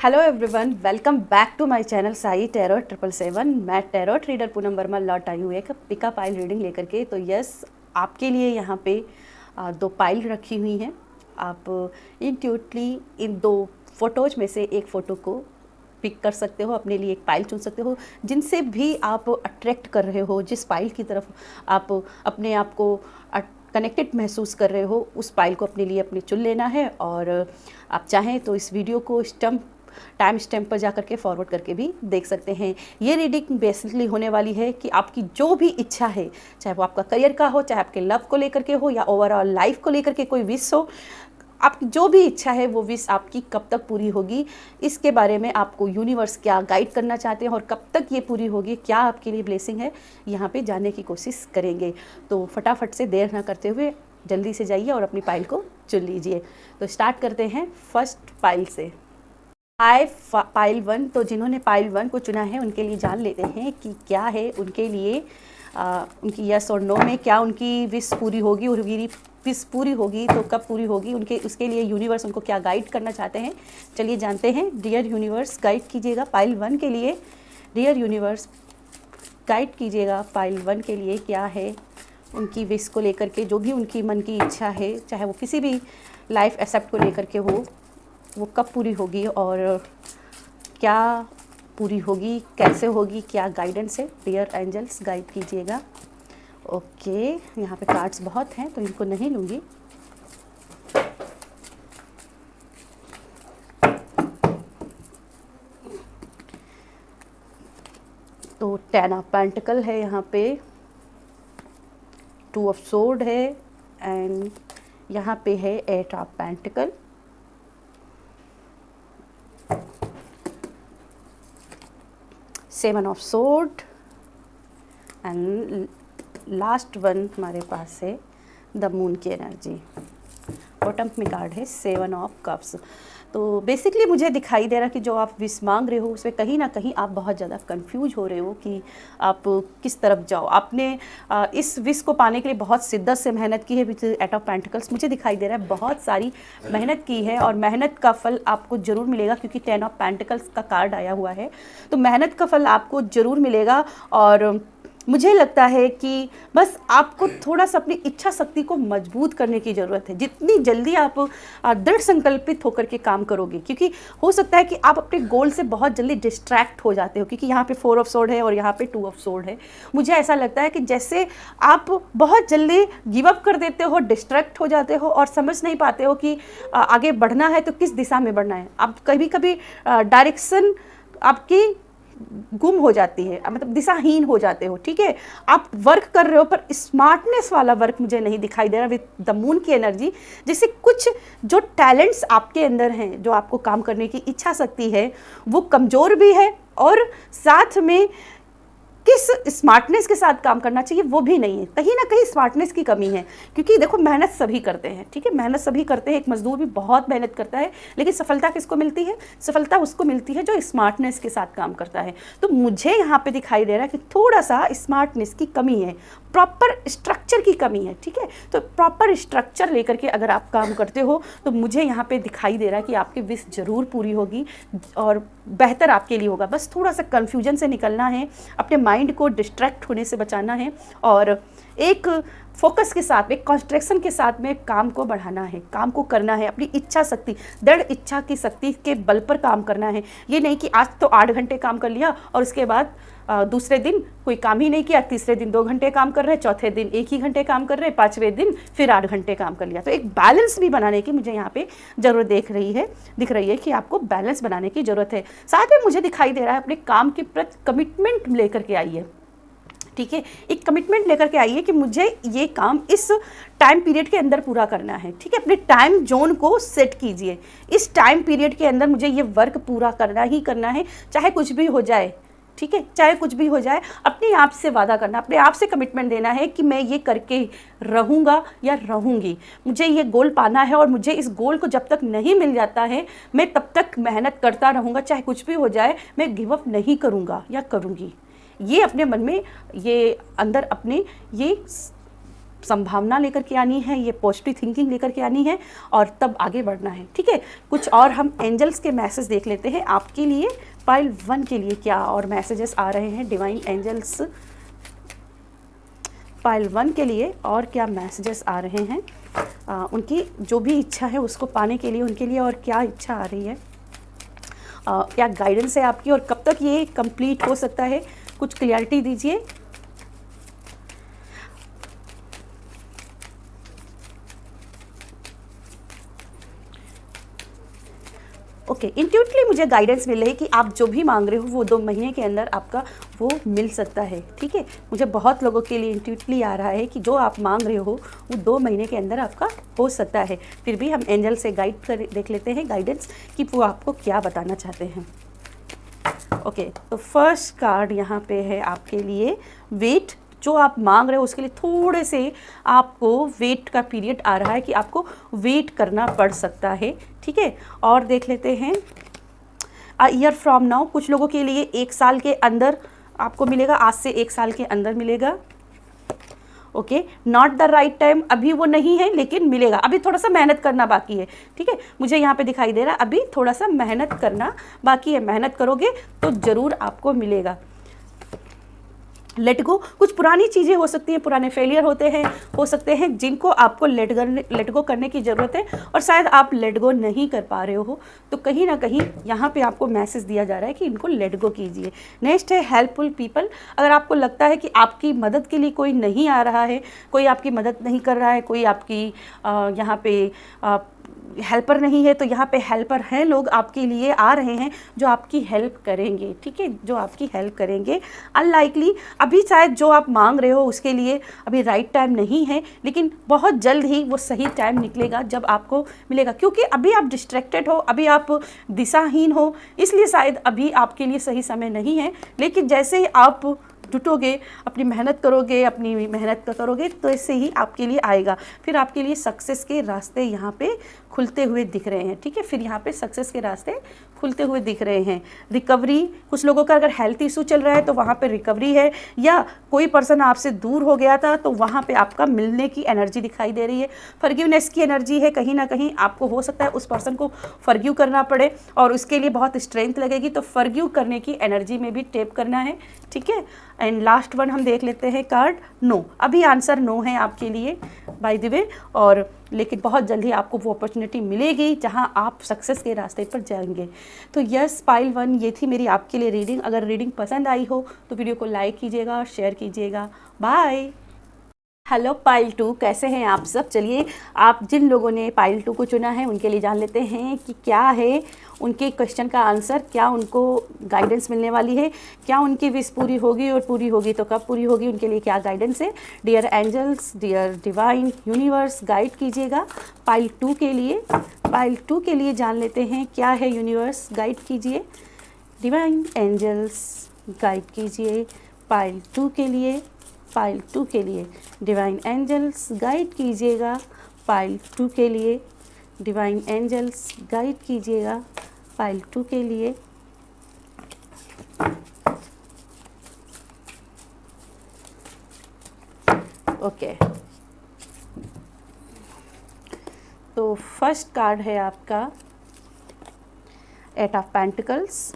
Hello everyone, welcome back to my channel Sai tarot 777। मैं tarot reader Poonam Verma लौट आई हूँ एक पिका पाइल रीडिंग लेकर के। तो यस, आपके लिए यहाँ पे दो पाइल रखी हुई हैं। आप इंट्यूटिवली इन दो फोटोज में से एक फ़ोटो को पिक कर सकते हो, अपने लिए एक पाइल चुन सकते हो। जिनसे भी आप अट्रैक्ट कर रहे हो, जिस पाइल की तरफ आप अपने आप को कनेक्टेड महसूस कर रहे हो, उस पाइल को अपने लिए अपने चुन लेना है। और आप चाहें तो इस वीडियो को टाइम स्टैम्प पर जाकर के फॉरवर्ड करके भी देख सकते हैं। ये रीडिंग बेसिकली होने वाली है कि आपकी जो भी इच्छा है, चाहे वो आपका करियर का हो, चाहे आपके लव को लेकर के हो, या ओवरऑल लाइफ को लेकर के कोई विश हो, आपकी जो भी इच्छा है वो विश आपकी कब तक पूरी होगी, इसके बारे में आपको यूनिवर्स क्या गाइड करना चाहते हैं और कब तक ये पूरी होगी, क्या आपके लिए ब्लेसिंग है, यहाँ पे जानने की कोशिश करेंगे। तो फटाफट से देर ना करते हुए जल्दी से जाइए और अपनी पाइल को चुन लीजिए। तो स्टार्ट करते हैं फर्स्ट पाइल से। पाइल 1। तो जिन्होंने पाइल 1 को चुना है उनके लिए जान लेते हैं कि क्या है उनके लिए उनकी यस और नो में क्या उनकी विश पूरी होगी, और विश पूरी होगी तो कब पूरी होगी, उसके लिए यूनिवर्स उनको क्या गाइड करना चाहते हैं। चलिए जानते हैं। डियर यूनिवर्स, गाइड कीजिएगा पाइल 1 के लिए। डियर यूनिवर्स, गाइड कीजिएगा पाइल 1 के लिए क्या है उनकी विश को लेकर के, जो भी उनकी मन की इच्छा है, चाहे वो किसी भी लाइफ एक्सेप्ट को लेकर के हो, वो कब पूरी होगी और क्या पूरी होगी, कैसे होगी, क्या गाइडेंस है। डियर एंजल्स, गाइड कीजिएगा। ओके, यहाँ पे कार्ड्स बहुत हैं तो इनको नहीं लूँगी। तो 10 ऑफ पेंटिकल है यहाँ पे, 2 ऑफ सोर्ड है, एंड यहाँ पे है 8 of pentacle, 7 of sword, and last one हमारे पास है द मून की एनर्जी। बॉटम में कार्ड है 7 ऑफ कप्स। तो बेसिकली मुझे दिखाई दे रहा कि जो आप विश मांग रहे हो उसमें कहीं ना कहीं आप बहुत ज़्यादा कंफ्यूज हो रहे हो कि आप किस तरफ जाओ। आपने इस विश को पाने के लिए बहुत शिद्दत से मेहनत की है विद 8 ऑफ पेंटिकल्स। मुझे दिखाई दे रहा है बहुत सारी मेहनत की है और मेहनत का फल आपको ज़रूर मिलेगा, क्योंकि 10 ऑफ पेंटिकल्स का कार्ड आया हुआ है। तो मेहनत का फल आपको ज़रूर मिलेगा। और मुझे लगता है कि बस आपको थोड़ा सा अपनी इच्छा शक्ति को मजबूत करने की ज़रूरत है। जितनी जल्दी आप दृढ़ संकल्पित होकर के काम करोगे, क्योंकि हो सकता है कि आप अपने गोल से बहुत जल्दी डिस्ट्रैक्ट हो जाते हो, क्योंकि यहाँ पे 4 ऑफ सोर्ड है और यहाँ पे 2 ऑफ सोर्ड है। मुझे ऐसा लगता है कि जैसे आप बहुत जल्दी गिव अप कर देते हो, डिस्ट्रैक्ट हो जाते हो और समझ नहीं पाते हो कि आगे बढ़ना है तो किस दिशा में बढ़ना है। आप कभी कभी डायरेक्शन आपकी गुम हो जाती है, मतलब दिशाहीन हो जाते हो। ठीक है, आप वर्क कर रहे हो पर स्मार्टनेस वाला वर्क मुझे नहीं दिखाई दे रहा विद द मून की एनर्जी। जैसे कुछ जो टैलेंट्स आपके अंदर हैं, जो आपको काम करने की इच्छा शक्ति है, वो कमज़ोर भी है, और साथ में किस स्मार्टनेस के साथ काम करना चाहिए वो भी नहीं है। कहीं ना कहीं स्मार्टनेस की कमी है, क्योंकि देखो मेहनत सभी करते हैं। ठीक है, मेहनत सभी करते हैं, एक मजदूर भी बहुत मेहनत करता है, लेकिन सफलता किसको मिलती है? सफलता उसको मिलती है जो स्मार्टनेस के साथ काम करता है। तो मुझे यहाँ पे दिखाई दे रहा है कि थोड़ा सा स्मार्टनेस की कमी है, प्रॉपर स्ट्रक्चर की कमी है। ठीक है, तो प्रॉपर स्ट्रक्चर लेकर के अगर आप काम करते हो तो मुझे यहाँ पे दिखाई दे रहा है कि आपकी विश ज़रूर पूरी होगी और बेहतर आपके लिए होगा। बस थोड़ा सा कन्फ्यूजन से निकलना है, अपने माइंड को डिस्ट्रैक्ट होने से बचाना है, और एक फोकस के साथ, एक कॉन्सेंट्रेशन के साथ में काम को बढ़ाना है, काम को करना है। अपनी इच्छा शक्ति, दृढ़ इच्छा की शक्ति के बल पर काम करना है। ये नहीं कि आज तो 8 घंटे काम कर लिया और उसके बाद दूसरे दिन कोई काम ही नहीं किया, तीसरे दिन 2 घंटे काम कर रहे, चौथे दिन 1 ही घंटे काम कर रहे, 5वें दिन फिर 8 घंटे काम कर लिया। तो एक बैलेंस भी बनाने की मुझे यहाँ पे ज़रूरत दिख रही है कि आपको बैलेंस बनाने की ज़रूरत है। साथ में मुझे दिखाई दे रहा है अपने काम के प्रति कमिटमेंट लेकर के आइए। ठीक है, एक कमिटमेंट लेकर के आइए कि मुझे ये काम इस टाइम पीरियड के अंदर पूरा करना है। ठीक है, अपने टाइम जोन को सेट कीजिए। इस टाइम पीरियड के अंदर मुझे ये वर्क पूरा करना ही करना है, चाहे कुछ भी हो जाए। ठीक है, चाहे कुछ भी हो जाए, अपने आप से वादा करना, अपने आप से कमिटमेंट देना है कि मैं ये करके रहूँगा या रहूँगी। मुझे ये गोल पाना है और मुझे इस गोल को जब तक नहीं मिल जाता है मैं तब तक मेहनत करता रहूँगा, चाहे कुछ भी हो जाए, मैं गिव अप नहीं करूँगा या करूँगी। ये अपने मन में, ये अंदर अपने ये संभावना लेकर के आनी है, ये पॉजिटिव थिंकिंग लेकर के आनी है और तब आगे बढ़ना है, ठीक है। कुछ और हम एंजल्स के मैसेज देख लेते हैं आपके लिए, पाइल 1 के लिए क्या और मैसेजेस आ रहे हैं डिवाइन एंजल्स पाइल 1 के लिए, और क्या मैसेजेस आ रहे हैं उनकी जो भी इच्छा है उसको पाने के लिए, उनके लिए और क्या इच्छा आ रही है, क्या गाइडेंस है आपकी और कब तक ये कंप्लीट हो सकता है, कुछ क्लियरिटी दीजिए। ओके, इंट्यूटिवली मुझे गाइडेंस मिल रही है कि आप जो भी मांग रहे हो वो 2 महीने के अंदर आपका वो मिल सकता है, ठीक है। मुझे बहुत लोगों के लिए इंट्यूटिवली आ रहा है कि जो आप मांग रहे हो वो 2 महीने के अंदर आपका हो सकता है। फिर भी हम एंजल से गाइड कर देख लेते हैं गाइडेंस कि वो आपको क्या बताना चाहते हैं। ओके, तो फर्स्ट कार्ड यहाँ पे है आपके लिए वेट। जो आप मांग रहे हो उसके लिए थोड़े से आपको वेट का पीरियड आ रहा है कि आपको वेट करना पड़ सकता है, ठीक है। और देख लेते हैं अ ईयर फ्रॉम नाउ, कुछ लोगों के लिए 1 साल के अंदर आपको मिलेगा, आज से 1 साल के अंदर मिलेगा। Okay, not the right time, अभी वो नहीं है लेकिन मिलेगा, अभी थोड़ा सा मेहनत करना बाकी है, ठीक है। मुझे यहाँ पे दिखाई दे रहा है अभी थोड़ा सा मेहनत करना बाकी है, मेहनत करोगे तो ज़रूर आपको मिलेगा। लेट गो, कुछ पुरानी चीज़ें हो सकती हैं, पुराने फेलियर होते हैं, हो सकते हैं जिनको आपको लेट गो करने की ज़रूरत है और शायद आप लेट गो नहीं कर पा रहे हो, तो कहीं ना कहीं यहाँ पे आपको मैसेज दिया जा रहा है कि इनको लेट गो कीजिए। नेक्स्ट है हेल्पफुल पीपल। अगर आपको लगता है कि आपकी मदद के लिए कोई नहीं आ रहा है, कोई आपकी मदद नहीं कर रहा है, कोई आपकी यहाँ पे हेल्पर नहीं है, तो यहाँ पे हेल्पर हैं, लोग आपके लिए आ रहे हैं जो आपकी हेल्प करेंगे, ठीक है, जो आपकी हेल्प करेंगे। अनलाइकली अभी शायद जो आप मांग रहे हो उसके लिए अभी राइट टाइम नहीं है, लेकिन बहुत जल्द ही वो सही टाइम निकलेगा जब आपको मिलेगा, क्योंकि अभी आप डिस्ट्रैक्टेड हो, अभी आप दिशाहीन हो, इसलिए शायद अभी आपके लिए सही समय नहीं है। लेकिन जैसे ही आप जुटोगे, अपनी मेहनत करोगे, अपनी मेहनत करोगे, तो इससे ही आपके लिए आएगा। फिर आपके लिए सक्सेस के रास्ते यहाँ पे खुलते हुए दिख रहे हैं, ठीक है। फिर यहाँ पे सक्सेस के रास्ते खुलते हुए दिख रहे हैं। रिकवरी, कुछ लोगों का अगर हेल्थ इशू चल रहा है तो वहाँ पे रिकवरी है, या कोई पर्सन आपसे दूर हो गया था तो वहाँ पे आपका मिलने की एनर्जी दिखाई दे रही है। फॉरगिवनेस की एनर्जी है, कहीं ना कहीं आपको हो सकता है उस पर्सन को फॉरगिव करना पड़े और उसके लिए बहुत स्ट्रेंथ लगेगी, तो फॉरगिव करने की एनर्जी में भी टेप करना है, ठीक है। एंड लास्ट वन हम देख लेते हैं कार्ड नो। अभी आंसर नो है आपके लिए बाय द वे, और लेकिन बहुत जल्दी आपको वो अपॉर्चुनिटी मिलेगी जहां आप सक्सेस के रास्ते पर जाएंगे। तो यस पाइल 1, ये थी मेरी आपके लिए रीडिंग। अगर रीडिंग पसंद आई हो तो वीडियो को लाइक कीजिएगा, शेयर कीजिएगा। बाय। हेलो पाइल 2, कैसे हैं आप सब। चलिए, आप जिन लोगों ने पाइल 2 को चुना है उनके लिए जान लेते हैं कि क्या है उनके क्वेश्चन का आंसर, क्या उनको गाइडेंस मिलने वाली है, क्या उनकी विश पूरी होगी और पूरी होगी तो कब पूरी होगी, उनके लिए क्या गाइडेंस है। Dear angels, dear divine universe, guide कीजिएगा पाइल 2 के लिए। पाइल 2 के लिए जान लेते हैं क्या है यूनिवर्स, गाइड कीजिए। डिवाइन एंजल्स गाइड कीजिए पाइल 2 के लिए। पाइल 2 के लिए डिवाइन एंजल्स गाइड कीजिएगा पाइल 2 के लिए। डिवाइन एंजल्स गाइड कीजिएगा पाइल 2 के लिए। ओके, तो फर्स्ट कार्ड है आपका 8 of pentacles.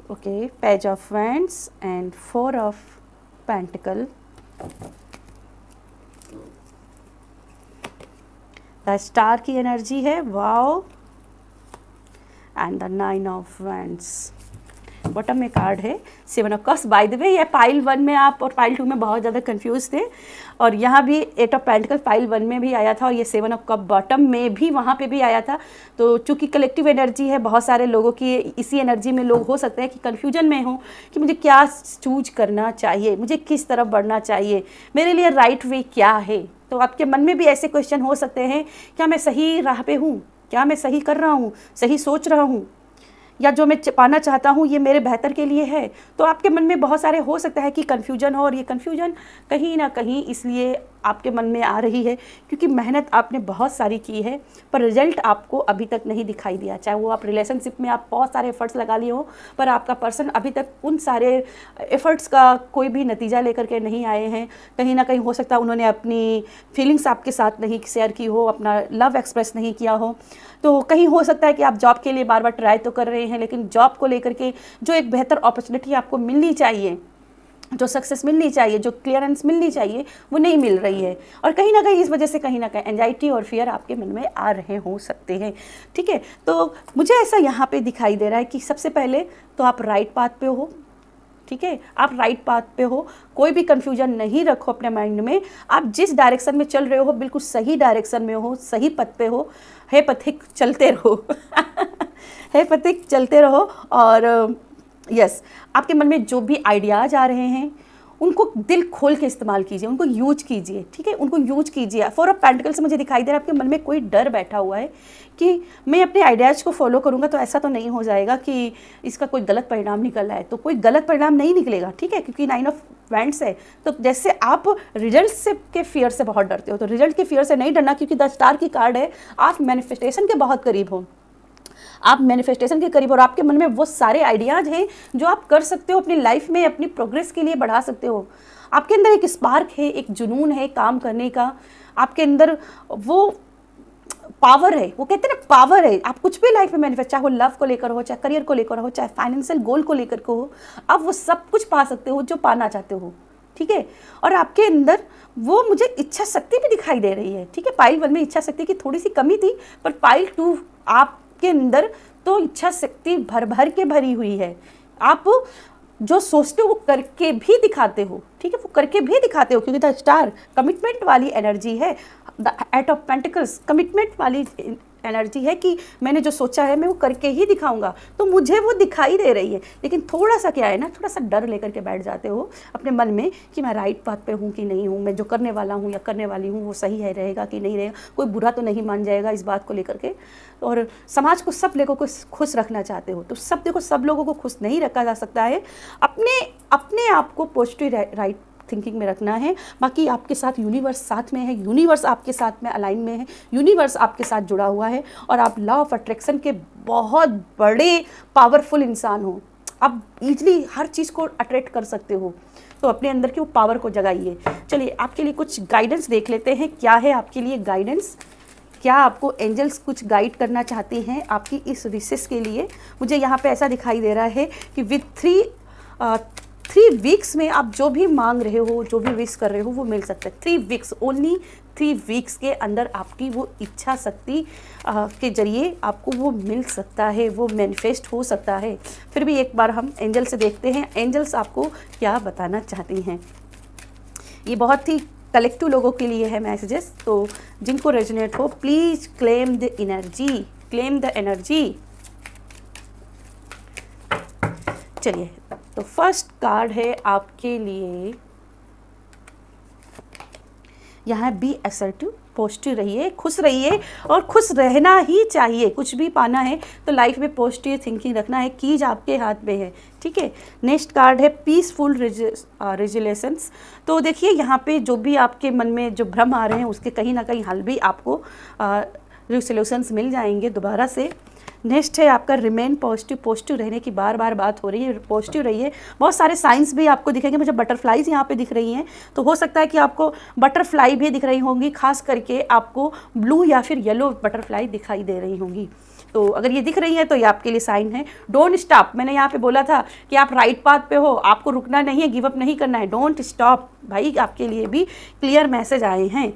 Okay, page of wands and 4 of pentacle. The star की एनर्जी है, wow, and the 9 of wands. Bottom में कार्ड है 7 of cups. By the way, ये पाइल 1 में आप और पाइल 2 में बहुत ज़्यादा कंफ्यूज थे, और यहाँ भी 8 ऑफ पेंटिकल पाइल 1 में भी आया था और ये 7 ऑफ कप बॉटम में भी वहाँ पे भी आया था। तो चूँकि कलेक्टिव एनर्जी है, बहुत सारे लोगों की इसी एनर्जी में लोग हो सकते हैं कि कन्फ्यूजन में हो कि मुझे क्या चूज करना चाहिए, मुझे किस तरफ बढ़ना चाहिए, मेरे लिए राइट वे क्या है। तो आपके मन में भी ऐसे क्वेश्चन हो सकते हैं, क्या मैं सही राह पे हूँ, क्या मैं सही कर रहा हूँ, सही सोच रहा हूँ, या जो मैं पाना चाहता हूँ ये मेरे बेहतर के लिए है। तो आपके मन में बहुत सारे हो सकता है कि कन्फ्यूजन हो, और ये कन्फ्यूजन कहीं ना कहीं इसलिए आपके मन में आ रही है, क्योंकि मेहनत आपने बहुत सारी की है पर रिजल्ट आपको अभी तक नहीं दिखाई दिया। चाहे वो आप रिलेशनशिप में आप बहुत सारे एफर्ट्स लगा लिए हो, पर आपका पर्सन अभी तक उन सारे एफर्ट्स का कोई भी नतीजा लेकर के नहीं आए हैं। कहीं ना कहीं हो सकता है उन्होंने अपनी फीलिंग्स आपके साथ नहीं शेयर की हो, अपना लव एक्सप्रेस नहीं किया हो। तो कहीं हो सकता है कि आप जॉब के लिए बार बार ट्राई तो कर रहे हैं, लेकिन जॉब को लेकर के जो एक बेहतर अपॉर्चुनिटी आपको मिलनी चाहिए, जो सक्सेस मिलनी चाहिए, जो क्लियरेंस मिलनी चाहिए, वो नहीं मिल रही है। और कहीं ना कहीं इस वजह से कहीं ना कहीं एंजाइटी और फियर आपके मन में आ रहे हो सकते हैं। ठीक है, तो मुझे ऐसा यहाँ पे दिखाई दे रहा है कि सबसे पहले तो आप राइट पाथ पे हो। ठीक है, आप राइट पाथ पे हो, कोई भी कन्फ्यूजन नहीं रखो अपने माइंड में। आप जिस डायरेक्शन में चल रहे हो बिल्कुल सही डायरेक्शन में हो, सही पथ पे हो। हे पथिक चलते रहो हे पथिक चलते रहो। और यस, आपके मन में जो भी आइडियाज़ आ रहे हैं उनको दिल खोल के इस्तेमाल कीजिए, उनको यूज कीजिए। ठीक है, उनको यूज कीजिए। फॉर अ पेंटिकल से मुझे दिखाई दे रहा है आपके मन में कोई डर बैठा हुआ है कि मैं अपने आइडियाज़ को फॉलो करूंगा तो ऐसा तो नहीं हो जाएगा कि इसका कोई गलत परिणाम निकल रहा है। तो कोई गलत परिणाम नहीं निकलेगा। ठीक है, क्योंकि 9 ऑफ वैंड्स है। तो जैसे आप रिजल्ट से के फियर से बहुत डरते हो, तो रिजल्ट के फियर से नहीं डरना, क्योंकि 10 स्टार की कार्ड है। आप मैनिफेस्टेशन के बहुत करीब हो, आप मैनिफेस्टेशन के करीब, और आपके मन में वो सारे आइडियाज़ हैं जो आप कर सकते हो अपनी लाइफ में, अपनी प्रोग्रेस के लिए बढ़ा सकते हो। आपके अंदर एक स्पार्क है, एक जुनून है काम करने का, आपके अंदर वो पावर है। वो कहते हैं ना पावर है। आप कुछ भी लाइफ में मैनिफेस्ट, चाहे वो लव को लेकर हो, चाहे करियर को लेकर हो, चाहे फाइनेंशियल गोल को लेकर हो, आप वो सब कुछ पा सकते हो जो पाना चाहते हो। ठीक है, और आपके अंदर वो मुझे इच्छा शक्ति भी दिखाई दे रही है। ठीक है, पाइल 1 में इच्छा शक्ति की थोड़ी सी कमी थी, पर पाइल 2 आपके अंदर तो इच्छा शक्ति भर भर के भरी हुई है। आप जो सोचते हो वो करके भी दिखाते हो। ठीक है, वो करके भी दिखाते हो, क्योंकि द स्टार कमिटमेंट वाली एनर्जी है। द 8 ऑफ पेंटिकल्स कमिटमेंट वाली एनर्जी है कि मैंने जो सोचा है मैं वो करके ही दिखाऊंगा। तो मुझे वो दिखाई दे रही है, लेकिन थोड़ा सा क्या है ना, थोड़ा सा डर लेकर के बैठ जाते हो अपने मन में कि मैं राइट पाथ पे हूँ कि नहीं हूँ, मैं जो करने वाला हूँ या करने वाली हूँ वो सही है, रहेगा कि नहीं रहेगा, कोई बुरा तो नहीं मान जाएगा इस बात को लेकर के। और समाज को, सब लोगों को खुश रखना चाहते हो, तो सब देखो, सब लोगों को खुश नहीं रखा जा सकता है। अपने आप को पॉजिटिव राइट थिंकिंग में रखना है। बाकी आपके साथ यूनिवर्स साथ में है, यूनिवर्स आपके साथ में अलाइन में है, यूनिवर्स आपके साथ जुड़ा हुआ है, और आप लॉ ऑफ अट्रैक्शन के बहुत बड़े पावरफुल इंसान हो। आप इजली हर चीज़ को अट्रैक्ट कर सकते हो, तो अपने अंदर की वो पावर को जगाइए। चलिए आपके लिए कुछ गाइडेंस देख लेते हैं, क्या है आपके लिए गाइडेंस, क्या आपको एंजल्स कुछ गाइड करना चाहते हैं आपकी इस विशेष के लिए। मुझे यहाँ पे ऐसा दिखाई दे रहा है कि विद 3 वीक्स में आप जो भी मांग रहे हो, जो भी विश कर रहे हो वो मिल सकता है। 3 वीक्स, ओनली 3 वीक्स के अंदर आपकी वो इच्छा शक्ति के जरिए आपको वो मिल सकता है, वो मैनिफेस्ट हो सकता है। फिर भी एक बार हम एंजल से देखते हैं एंजल्स आपको क्या बताना चाहती हैं। ये बहुत ही कलेक्टिव लोगों के लिए है मैसेजेस, तो जिनको रेजोनेट हो please claim the energy, claim the energy. चलिए, तो फर्स्ट कार्ड है आपके लिए, यहाँ बी असर्टिव, पॉजिटिव रहिए, खुश रहिए, और खुश रहना ही चाहिए। कुछ भी पाना है तो लाइफ में पॉजिटिव थिंकिंग रखना है, कीज आपके हाथ में है। ठीक है, नेक्स्ट कार्ड है पीसफुल रेजुलेशंस। तो देखिए यहाँ पे जो भी आपके मन में जो भ्रम आ रहे हैं उसके कहीं ना कहीं हल भी आपको रेजुलेशंस मिल जाएंगे दोबारा से। नेक्स्ट है आपका रिमेन पॉजिटिव, पॉजिटिव रहने की बार बार बात हो रही है, पॉजिटिव रहिए। बहुत सारे साइंस भी आपको दिखेंगे, मुझे बटरफ्लाईज यहाँ पे दिख रही हैं, तो हो सकता है कि आपको बटरफ्लाई भी दिख रही होंगी, खास करके आपको ब्लू या फिर येलो बटरफ्लाई दिखाई दे रही होंगी। तो अगर ये दिख रही है तो ये आपके लिए साइन है। डोंट स्टॉप, मैंने यहाँ पे बोला था कि आप राइट पाथ पे हो, आपको रुकना नहीं है, गिव अप नहीं करना है। डोंट स्टॉप भाई, आपके लिए भी क्लियर मैसेज आए हैं।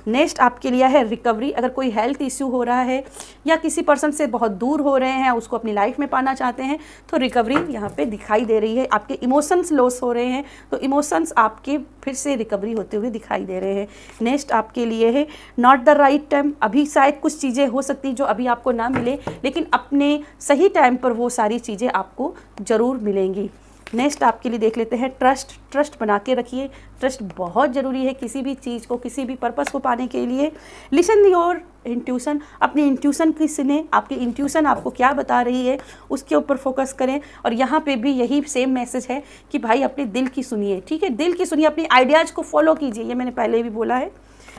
नेक्स्ट आपके लिए है रिकवरी। अगर कोई हेल्थ इश्यू हो रहा है या किसी पर्सन से बहुत दूर हो रहे हैं, उसको अपनी लाइफ में पाना चाहते हैं, तो रिकवरी यहाँ पे दिखाई दे रही है। आपके इमोशंस लॉस हो रहे हैं तो इमोशंस आपके फिर से रिकवरी होते हुए दिखाई दे रहे हैं। नेक्स्ट आपके लिए है नॉट द राइट टाइम। अभी शायद कुछ चीज़ें हो सकती जो अभी आपको ना मिले, लेकिन अपने सही टाइम पर वो सारी चीज़ें आपको ज़रूर मिलेंगी। नेक्स्ट आपके लिए देख लेते हैं ट्रस्ट। ट्रस्ट बना के रखिए, ट्रस्ट बहुत ज़रूरी है किसी भी चीज़ को, किसी भी पर्पस को पाने के लिए। लिसन योर इंट्यूशन, अपनी इंट्यूशन की सुने, आपकी इंट्यूशन आपको क्या बता रही है उसके ऊपर फोकस करें। और यहाँ पे भी यही सेम मैसेज है कि भाई अपने दिल की सुनिए, ठीक है, दिल की सुनिए, अपनी आइडियाज़ को फॉलो कीजिए, ये मैंने पहले भी बोला है।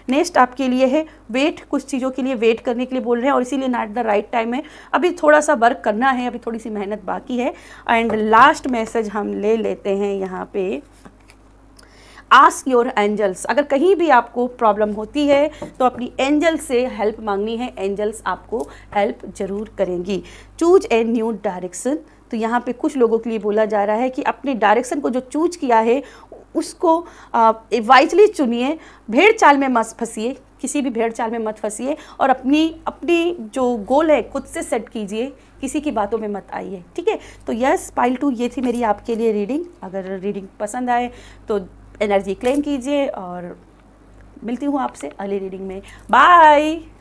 नेक्स्ट आपके लिए है वेट, कुछ चीज़ों के लिए वेट करने के लिए बोल रहे हैं और इसीलिए नॉट द राइट टाइम है, अभी थोड़ा सा वर्क करना है, अभी थोड़ी सी मेहनत बाकी है। एंड लास्ट मैसेज हम ले लेते हैं यहाँ पे, आस्क योर एंजल्स। अगर कहीं भी आपको प्रॉब्लम होती है तो अपनी एंजल से हेल्प मांगनी है, एंजल्स आपको हेल्प ज़रूर करेंगी। चूज ए न्यू डायरेक्शन, तो यहाँ पे कुछ लोगों के लिए बोला जा रहा है कि अपने डायरेक्शन को जो चूज किया है उसको वाइजली चुनिए, भेड़ चाल में मत फंसिए, किसी भी भेड़ चाल में मत फंसिए और अपनी जो गोल है खुद से सेट कीजिए, किसी की बातों में मत आइए, ठीक है। तो यस पाइल 2 ये थी मेरी आपके लिए रीडिंग। अगर रीडिंग पसंद आए तो एनर्जी क्लेम कीजिए और मिलती हूँ आपसे अगली रीडिंग में। बाय।